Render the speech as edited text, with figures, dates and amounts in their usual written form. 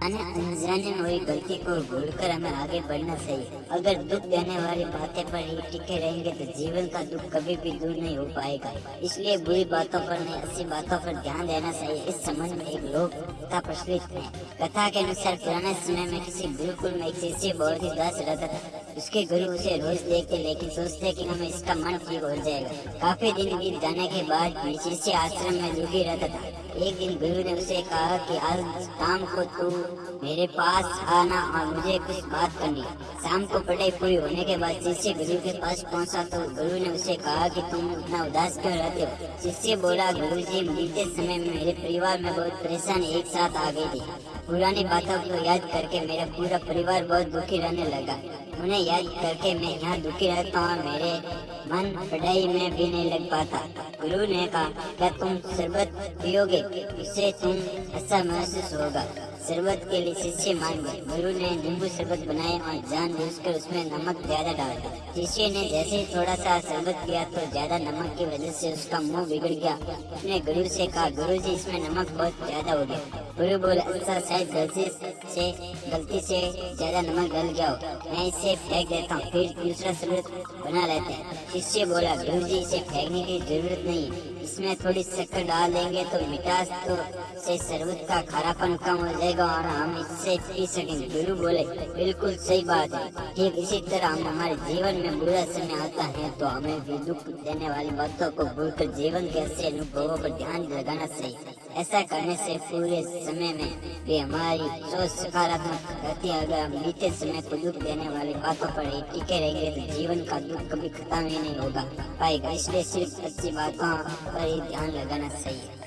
अनजाने में हुई गलती को भूलकर हमें आगे बढ़ना चाहिए। अगर दुख देने वाली बातें पर ही टिके रहेंगे तो जीवन का दुख कभी भी दूर नहीं हो पाएगा। इसलिए बुरी बातों पर नहीं, अच्छी बातों पर ध्यान देना चाहिए। इस संबंध में एक लोक कथा प्रचलित है। कथा के अनुसार पुराने समय में किसी गुरुकुल में एक शिष्य बहुत ही उदास रहता था। उसके गुरु उसे रोज देखते लेकिन सोचते कि हमें इसका मन ठीक हो जाएगा। काफी दिन बीत जाने के बाद भी शिष्य आश्रम में दुखी रहता था। एक दिन गुरु ने उसे कहा कि आज शाम को तू मेरे पास आना और मुझे कुछ बात करनी। शाम को पढ़ाई पूरी होने के बाद शिष्य गुरु के पास पहुंचा तो गुरु ने उसे कहा कि तुम इतना उदास क्यों रहते हो। शिष्य बोला, गुरुजी बीते समय में मेरे परिवार में बहुत परेशानी एक साथ आ गई थी। पुरानी बातों को याद करके मेरा पूरा परिवार बहुत दुखी रहने लगा। उन्हें याद करके मैं यहाँ दुखी रहता हूँ और मेरे मन पढ़ाई में भी नहीं लग पाता। गुरु ने कहा, क्या तुम शरबत पियोगे? इससे तुम अच्छा महसूस होगा। शरबत के लिए शिष्य मान गए। गुरु ने नींबू शरबत बनाया और जानबूझकर उसमें नमक ज्यादा डाल दिया। शिष्य ने जैसे ही थोड़ा सा शरबत किया तो ज्यादा नमक की वजह से उसका मुंह बिगड़ गया। उसने गुरु से कहा, गुरुजी इसमें नमक बहुत ज्यादा हो गया। गुरु बोला, अच्छा शायद गलती से ज्यादा नमक डल गया हो, मैं इसे फेंक देता हूँ, फिर दूसरा शरबत बना लेते हैं। शिष्य बोला, गुरुजी इसे फेंकने की जरूरत नहीं है, इसमें थोड़ी शक्कर डाल देंगे तो मिठास तो से शरबत का खारापन कम हो जाएगा और हम इससे पी सकेंगे। गुरु बोले, बिल्कुल सही बात है। ठीक इसी तरह हम हमारे जीवन में बुरा समय आता है तो हमें भी दुख देने वाली बातों को भूलकर जीवन के अच्छे अनुभवों पर ध्यान लगाना चाहिए। ऐसा करने से पूरे समय में भी हमारी सोच सकारात्मक रहती है। अगर हम बीते समय को दुख देने वाली बातों पर ही टिके रहेंगे तो जीवन का दुख कभी खत्म ही नहीं होगा पाएगा। इसलिए सिर्फ अच्छी बातों पर ही ध्यान लगाना चाहिए।